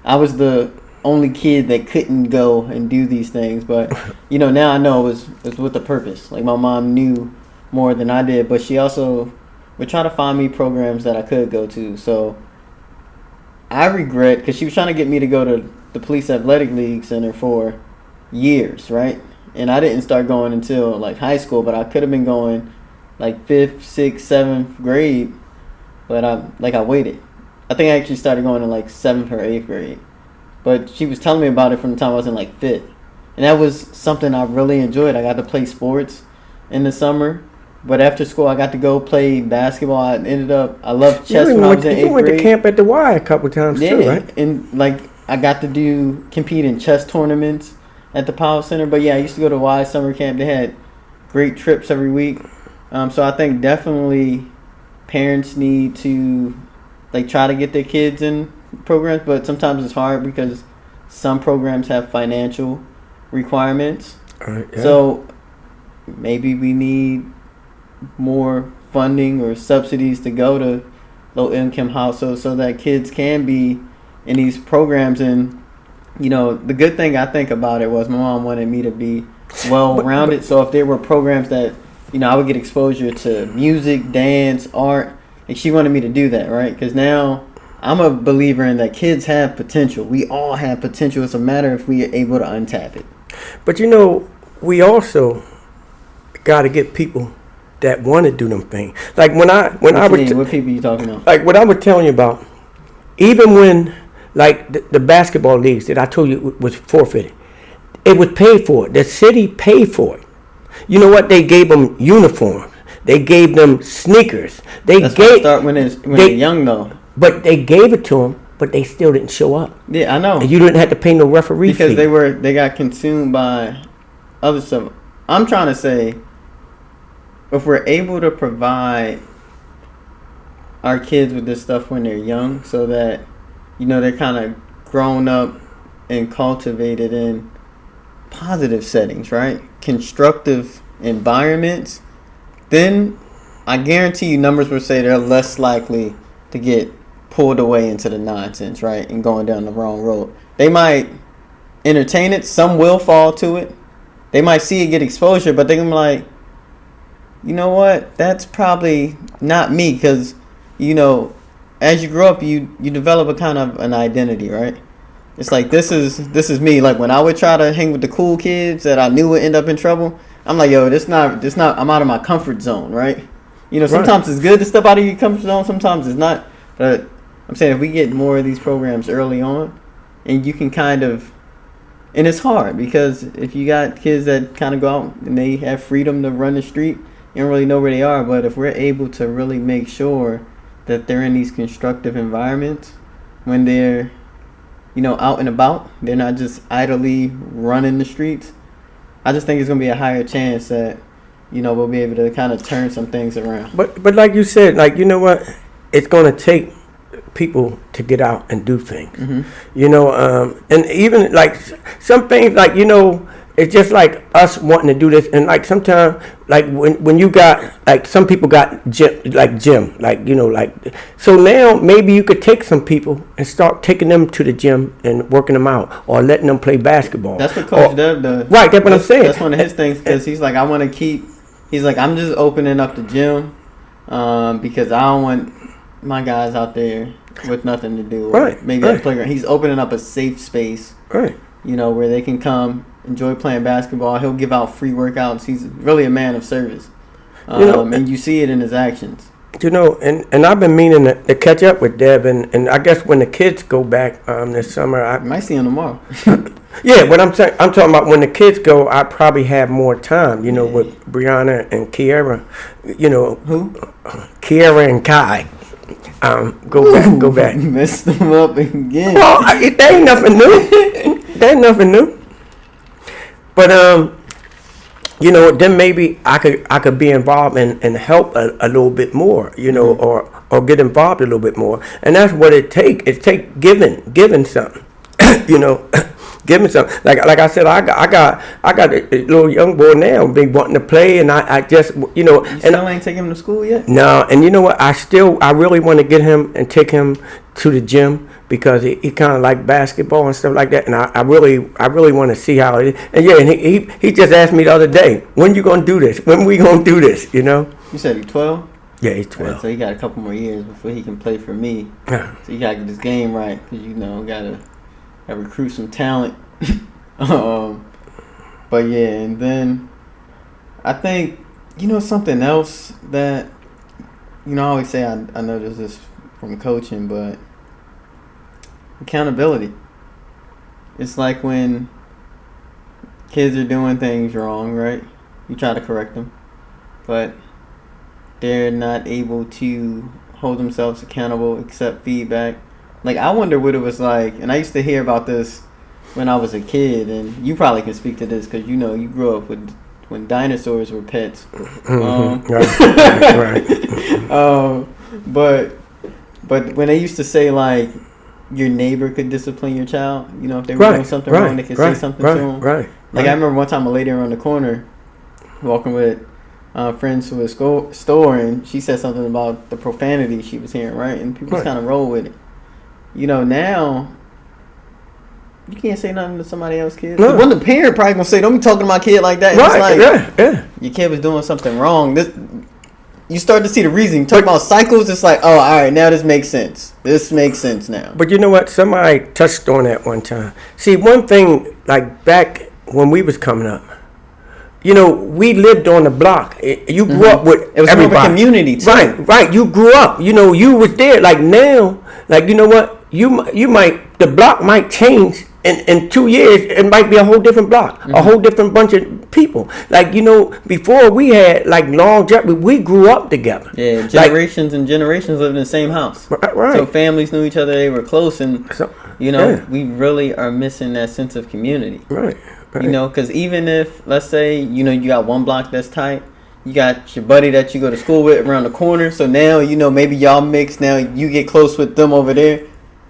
I was the only kid that couldn't go and do these things. But, now I know it was with a purpose. Like, my mom knew more than I did, but she also would try to find me programs that I could go to. So I regret, because she was trying to get me to go to the Police Athletic League Center for years, right? And I didn't start going until, like, high school, but I could have been going like 5th, 6th, 7th grade, but I waited. I think I actually started going in like 7th or 8th grade, but she was telling me about it from the time I was in like 5th, and that was something I really enjoyed. I got to play sports in the summer, but after school I got to go play basketball. I loved chess when I was in 8th grade. You went to camp at the Y a couple times too, right? And like I got to compete in chess tournaments at the Powell Center. But yeah, I used to go to Y summer camp. They had great trips every week. So I think definitely parents need to try to get their kids in programs, but sometimes it's hard because some programs have financial requirements. Yeah. So maybe we need more funding or subsidies to go to low-income households so that kids can be in these programs. And, the good thing I think about it was my mom wanted me to be well-rounded. So if there were programs that I would get exposure to music, dance, art. And she wanted me to do that, right? Because now I'm a believer in that kids have potential. We all have potential. It's a matter if we are able to untap it. But we also got to get people that want to do them things. Like what people you talking about? Like what I was telling you about. Even when the basketball leagues that I told you was forfeited, it was paid for. The city paid for it. You know what? They gave them uniforms. They gave them sneakers. That's why start when they're young, though. But they gave it to them, but they still didn't show up. Yeah, I know. And you didn't have to pay no referee because fee. they got consumed by other stuff. I'm trying to say, if we're able to provide our kids with this stuff when they're young, so that they're kind of grown up and cultivated in positive settings, right? Constructive environments, then I guarantee you numbers will say they're less likely to get pulled away into the nonsense, right? And going down the wrong road. They might entertain it. Some will fall to it. They might see it get exposure, but they're going to be like, you know what? That's probably not me, because, as you grow up, you develop a kind of an identity, right? It's like, this is me. Like, when I would try to hang with the cool kids that I knew would end up in trouble, I'm like, yo, this not. I'm out of my comfort zone, right? Sometimes it's good to step out of your comfort zone. Sometimes it's not. But I'm saying, if we get more of these programs early on, and you can kind of, and it's hard, because if you got kids that kind of go out and they have freedom to run the street, you don't really know where they are. But if we're able to really make sure that they're in these constructive environments when they're, out and about, they're not just idly running the streets, I just think it's going to be a higher chance that, we'll be able to kind of turn some things around. But like you said, like, you know what? It's going to take people to get out and do things. Mm-hmm. And even like some things, like, it's just like us wanting to do this. And like sometimes, like when you got, like, some people got gym, so now maybe you could take some people and start taking them to the gym and working them out, or letting them play basketball. That's what Coach Dev does. Right, that's what I'm saying. That's one of his things, because he's like, he's like, I'm just opening up the gym because I don't want my guys out there with nothing to do. Right. Maybe at the playground. He's opening up a safe space. Right. Where they can come, enjoy playing basketball. He'll give out free workouts. He's really a man of service. And you see it in his actions. And I've been meaning to catch up with Deb, and I guess when the kids go back this summer, I might see him tomorrow. Yeah, but I'm talking about when the kids go, I probably have more time, with Brianna and Kiara, Who? Kiara and Kai. Go back. You messed them up again. Well, that ain't nothing new. That ain't nothing new. But then maybe I could be involved and help a little bit more, mm-hmm. or get involved a little bit more. And that's what it takes. It takes giving something, giving something. Like I said, I got a little young boy now, been wanting to play, and I just, You still ain't taking him to school yet? No, and you know what? I really want to get him and take him to the gym, because he kind of like basketball and stuff like that, and I really want to see how it is. And yeah, and he just asked me the other day, when you gonna do this? When we gonna do this? You said he's 12. Yeah, he's 12. Right, so he got a couple more years before he can play for me. Yeah. So you gotta get this game right, because gotta recruit some talent. But yeah, and then I think something else that I always say, I know this is from coaching, but accountability. It's like when kids are doing things wrong, right? You try to correct them, but they're not able to hold themselves accountable, accept feedback. Like, I wonder what it was like, and I used to hear about this when I was a kid, and you probably can speak to this because you grew up with when dinosaurs were pets. Mm-hmm. Right. But when they used to say, like, your neighbor could discipline your child, if they were doing something wrong, they could say something to them. Right. Like, I remember one time a lady around the corner walking with friends to a store, and she said something about the profanity she was hearing, right? And people just kind of roll with it. Now, you can't say nothing to somebody else's kid. No. When the parent probably gonna say, "Don't be talking to my kid like that." Right. It's like, yeah. Your kid was doing something wrong. You start to see the reason. You talk about cycles. It's like, oh, all right, now this makes sense. This makes sense now. But you know what? Somebody touched on that one time. See, one thing, like back when we was coming up, we lived on the block. You grew up with it was everybody. More of a community too. Right. You grew up. You was there. Like now, like, you know what? you might the block might change in 2 years. It might be a whole different block, a whole different bunch of people. Like before we had like longevity, we grew up together. Yeah, generations and generations lived in the same house. Right. So families knew each other. They were close, and we really are missing that sense of community. Right. Because even if, let's say, you got one block that's tight, you got your buddy that you go to school with around the corner. So now, maybe y'all mix. Now you get close with them over there.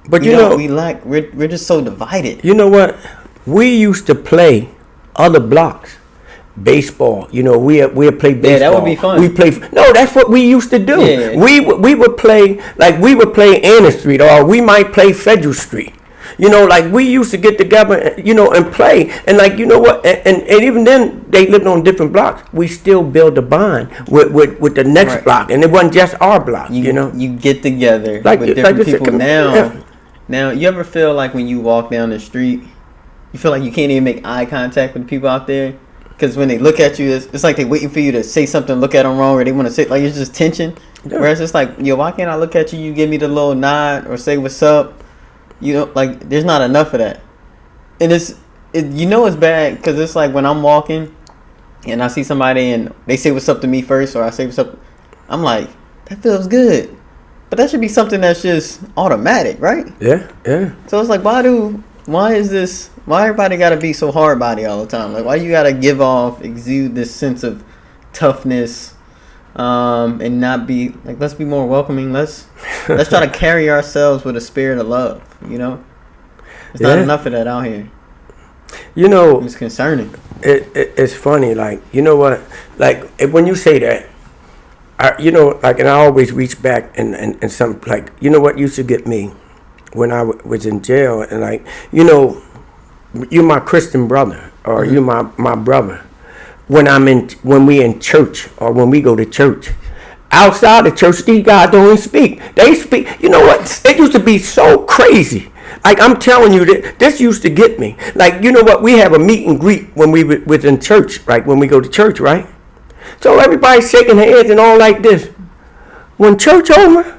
But we're just so divided. You know what? We used to play other blocks. Baseball, we'd play baseball. Yeah, that would be fun. No, that's what we used to do. Yeah. We would play Anna Street, or we might play Federal Street. Like we used to get together, and play. And like, you know what? And even then, they lived on different blocks. We still build a bond with the next block, and it wasn't just our block. You get together like, with different like people now. Yeah. Now, you ever feel like when you walk down the street, you feel like you can't even make eye contact with people out there? Because when they look at you, it's like they're waiting for you to say something, look at them wrong, or they want to say, like, it's just tension. Yeah. Whereas it's like, why can't I look at you, you give me the little nod or say what's up? Like, there's not enough of that. And it's bad because it's like when I'm walking and I see somebody and they say what's up to me first, or I say what's up, I'm like, that feels good. But that should be something that's just automatic, right? Yeah. So it's like, why everybody got to be so hard body all the time? Like, why you got to exude this sense of toughness, and not be like, let's be more welcoming. Let's try to carry ourselves with a spirit of love. There's not enough of that out here. It's concerning. It's funny. Like, you know what? Like, when you say that, and I always reach back and some, like, what used to get me when I was in jail, and like, you're my Christian brother, or you're my brother. When we in church, or when we go to church, outside the church, these guys don't even speak. They speak. You know what? It used to be so crazy. Like, I'm telling you, this used to get me. Like, you know what? We have a meet and greet when we was in church, right? When we go to church, right? So everybody's shaking hands and all like this. When church over,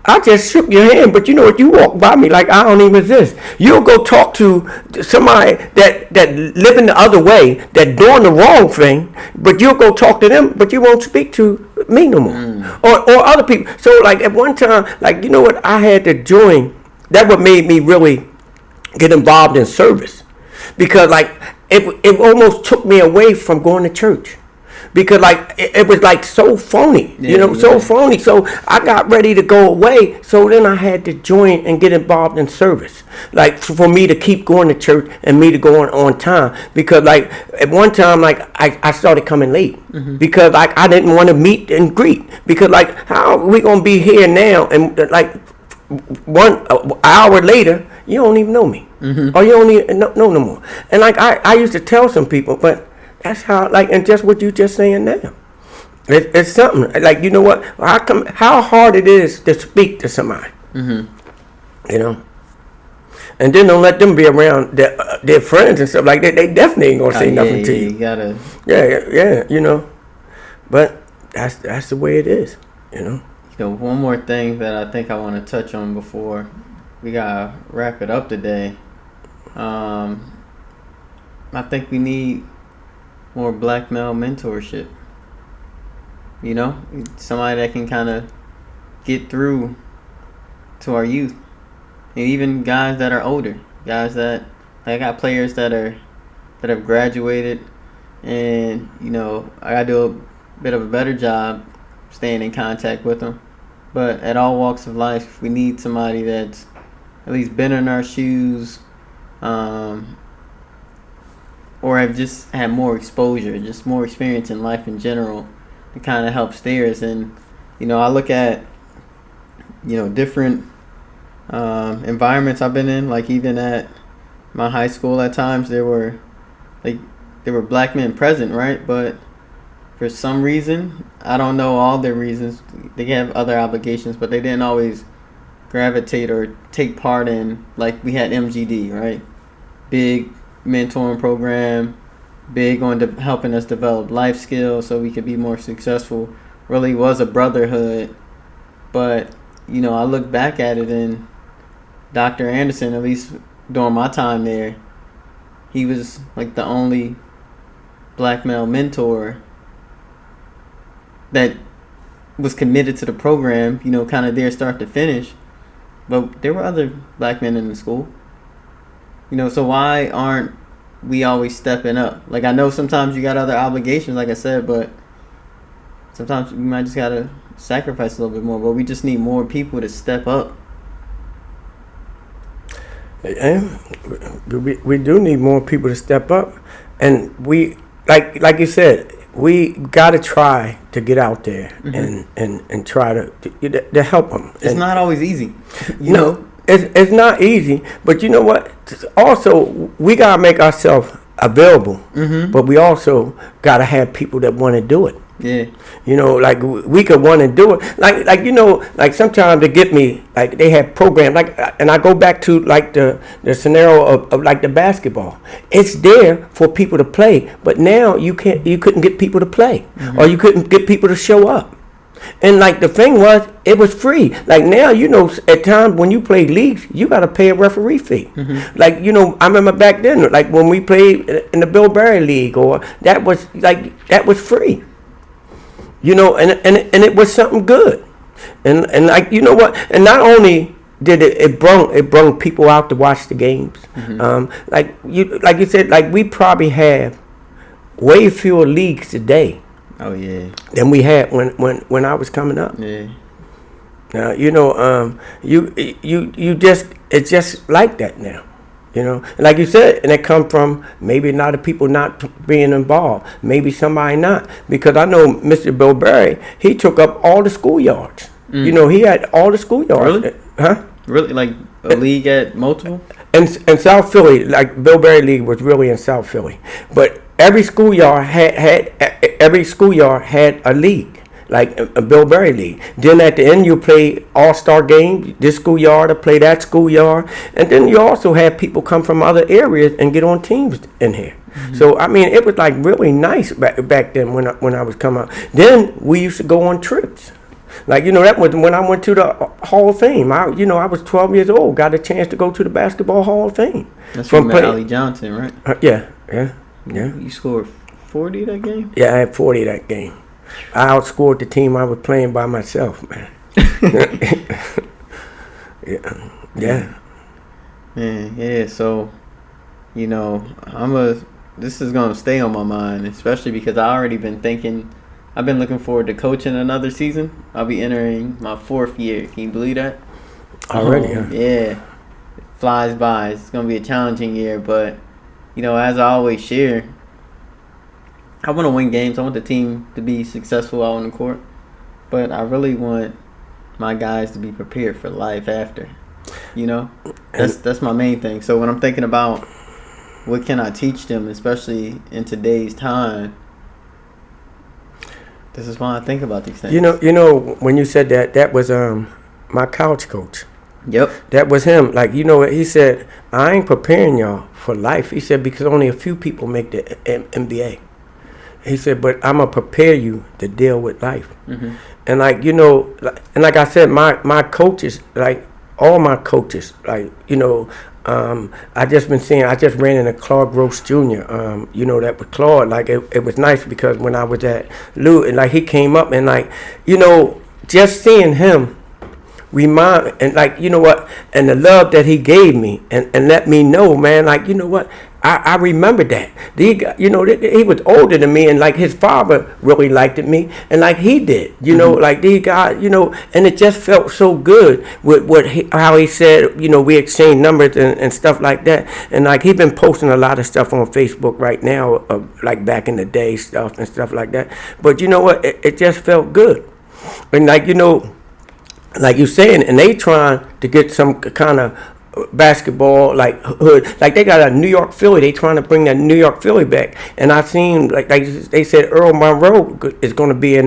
I just shook your hand, but you know what? You walk by me like I don't even exist. You'll go talk to somebody that living the other way, that doing the wrong thing, but you'll go talk to them, but you won't speak to me no more, or other people. So like at one time, like, you know what? I had to join. That what made me really get involved in service, because like it almost took me away from going to church. Because like it was like so phony, so phony. So I got ready to go away. So then I had to join and get involved in service, like for me to keep going to church and me to go on time. Because like at one time, like I started coming late because like I didn't want to meet and greet. Because like, how are we gonna be here now and like 1 hour later you don't even know me, or you don't even know no more. And like I used to tell some people, but that's how, like, and just what you just saying now. It's something like, you know what? How hard it is to speak to somebody, And then don't let them be around their friends and stuff like that. They definitely ain't gonna say nothing to you. You gotta. Yeah. But that's the way it is, One more thing that I think I want to touch on before we gotta wrap it up today. I think we need more black male mentorship. Somebody that can kind of get through to our youth, and even guys that are older, guys that I got players that have graduated, and I gotta do a bit of a better job staying in contact with them. But at all walks of life, we need somebody that's at least been in our shoes, or have just had more exposure, just more experience in life in general, to kind of help steer us. And I look at different environments I've been in, like even at my high school at times there were black men present, right? But for some reason, I don't know all their reasons, they have other obligations, but they didn't always gravitate or take part in, like we had MGD, right? Big mentoring program, big on helping us develop life skills so we could be more successful. Really was a brotherhood. But I look back at it, and Dr. Anderson, at least during my time there, he was like the only black male mentor that was committed to the program, you know, kind of there start to finish. But there were other black men in the school. You know, so why aren't we always stepping up? Like, I know sometimes you got other obligations, like I said, but sometimes we might just got to sacrifice a little bit more. But we just need more people to step up. And we do need more people to step up. And we, like you said, we got to try to get out there and try to help them. It's not always easy. You know? know? It's not easy, but you know what? Also, we got to make ourselves available, but we also got to have people that want to do it. Yeah. You know, like we could want to do it. Like you know, like sometimes they get me, like they have programs, like, and I go back to like the scenario of like the basketball. It's there for people to play, but now you couldn't get people to play, or you couldn't get people to show up. And like the thing was, it was free. Like now, you know, at times when you play leagues, you got to pay a referee fee. Like, you know, I remember back then, like when we played in the Bill Berry League, or that was free. You know, and it was something good. And like, you know what? And not only did it brung people out to watch the games. Like you said, like we probably have way fewer leagues today. Oh yeah. Than we had when I was coming up. Yeah. Now, you know, you just, it's just like that now. You know, and like you said, and it come from maybe a lot of people not being involved, maybe somebody not, because I know Mr. Bill Berry, he took up all the schoolyards. You know, he had all the schoolyards. Really? Huh? Really, like a league at multiple? And South Philly, like Bill Berry League was really in South Philly, but every schoolyard had a league. Like a Bill Berry League. Then at the end you play all-star games, this schoolyard to play that schoolyard. And then you also have people come from other areas and get on teams in here. So, I mean, it was like really nice back then when I was coming up. Then we used to go on trips. Like, you know, that was when I went to the Hall of Fame. I was 12 years old, got a chance to go to the Basketball Hall of Fame. That's from Ali Johnson, right? Yeah. You scored 40 that game? Yeah, I had 40 that game. I outscored the team I was playing by myself, man. Yeah. Man, yeah. So, you know, this is gonna stay on my mind, especially because I already been thinking. I've been looking forward to coaching another season. I'll be entering my 4th year. Can you believe that? Already, huh? Yeah. It flies by. It's gonna be a challenging year, but you know, as I always share, I want to win games. I want the team to be successful out on the court. But I really want my guys to be prepared for life after. You know? That's my main thing. So when I'm thinking about what can I teach them, especially in today's time, this is why I think about these things. You know, when you said that was my college coach. Yep. That was him. Like, you know, he said, I ain't preparing y'all for life. He said, because only a few people make the NBA. He said, but I'm going to prepare you to deal with life. And like, you know, and like I said, my coaches, like all my coaches, like, you know, I just ran into Claude Gross Jr., you know, that with Claude, like it was nice because when I was at Lou, and like he came up and like, you know, just seeing him and like, you know what, and the love that he gave me and let me know, man, like, you know what, I remember that. You know, he was older than me, and like his father really liked me, and like he did. You know, like these guys, you know, and it just felt so good with how he said, you know, we exchanged numbers and stuff like that. And like he's been posting a lot of stuff on Facebook right now, like back in the day stuff and stuff like that. But you know what, it just felt good. And like, you know, like you saying, and they trying to get some kind of basketball like hood, like they got a New York Philly. They trying to bring that New York Philly back, and I seen like they said Earl Monroe is going to be in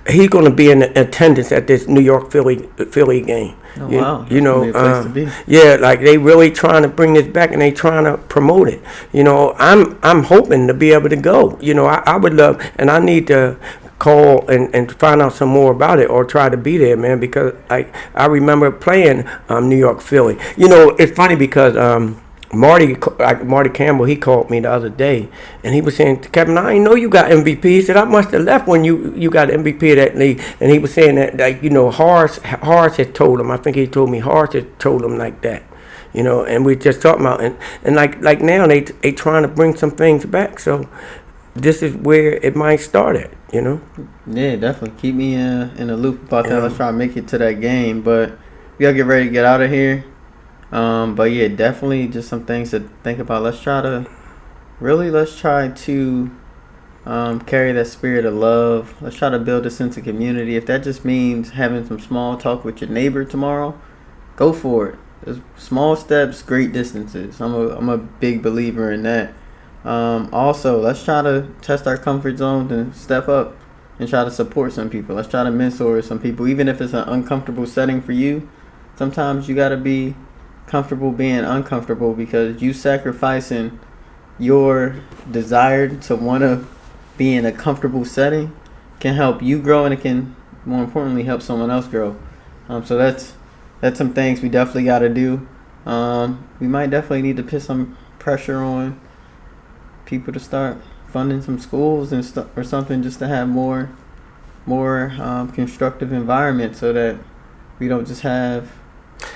he's going to be in attendance at this New York Philly game. Oh, wow. You know, be a place to be. Yeah, like they really trying to bring this back, and they trying to promote it. You know, I'm hoping to be able to go. You know, I would love, and I need to call and find out some more about it or try to be there, man, because I remember playing New York, Philly. You know, it's funny because Marty Campbell, he called me the other day, and he was saying, Kevin, I didn't know you got MVP. He said, I must have left when you got MVP of that league. And he was saying that, like, you know, Horace had told him. I think he told me Horace had told him like that. You know, and we just talking about, and like now they trying to bring some things back. So this is where it might start at, you know? Yeah, definitely. Keep me in the loop about that. Let's try to make it to that game. But we got to get ready to get out of here. But yeah, definitely just some things to think about. Let's try to carry that spirit of love. Let's try to build a sense of community. If that just means having some small talk with your neighbor tomorrow, go for it. There's small steps, great distances. I'm a big believer in that. Also, let's try to test our comfort zone and step up and try to support some people. Let's try to mentor some people, even if it's an uncomfortable setting for you. Sometimes you got to be comfortable being uncomfortable, because you sacrificing your desire to want to be in a comfortable setting can help you grow, and it can, more importantly, help someone else grow. So that's some things we definitely got to do. We might definitely need to put some pressure on people to start funding some schools and stuff or something, just to have more constructive environment, so that we don't just have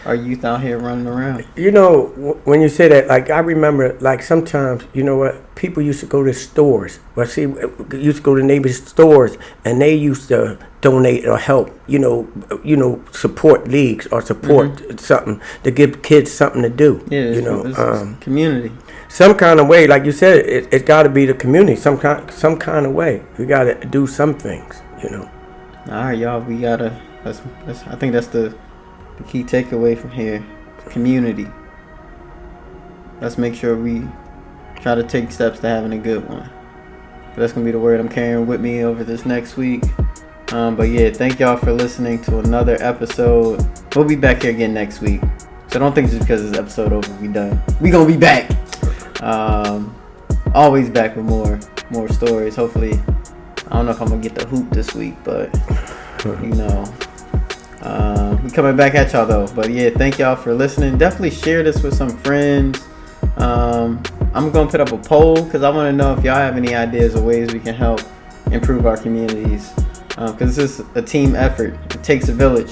our youth out here running around. You know, when you say that, like, I remember, like, sometimes, you know what, people used to go to stores. Well, see, used to go to neighbors' stores, and they used to donate or help, you know, support leagues or support something to give kids something to do. Yeah, you know, it's community. Some kind of way, like you said, it got to be the community. Some kind of way. We got to do some things, you know. All right, y'all. We gotta. I think that's the key takeaway from here. Community. Let's make sure we try to take steps to having a good one. But that's gonna be the word I'm carrying with me over this next week. But yeah, thank y'all for listening to another episode. We'll be back here again next week. So don't think just because this episode over, we done. We gonna be back. Always back with more stories. Hopefully, I don't know if I'm gonna get the hoop this week, but you know, we coming back at y'all though. But yeah, thank y'all for listening. Definitely share this with some friends. I'm gonna put up a poll because I want to know if y'all have any ideas or ways we can help improve our communities. Because this is a team effort. It takes a village.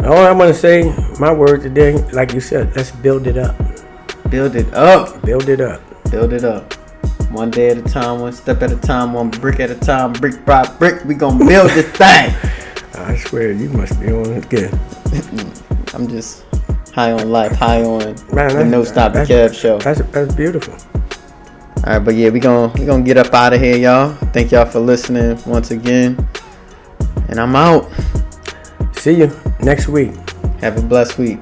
All I'm going to say, my word today, like you said, let's build it up. Build it up. Build it up. Build it up. One day at a time, one step at a time, one brick at a time, brick by brick. We going to build this thing. I swear, you must be on it again. I'm just high on life, high on the NoStoppingKev Show. That's beautiful. All right, but yeah, we gonna get up out of here, y'all. Thank y'all for listening once again, and I'm out. See you next week. Have a blessed week.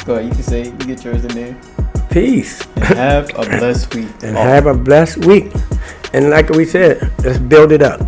Go ahead, you can say it. You get yours in there. Peace. And have a blessed week. And have a blessed week. And like we said, let's build it up.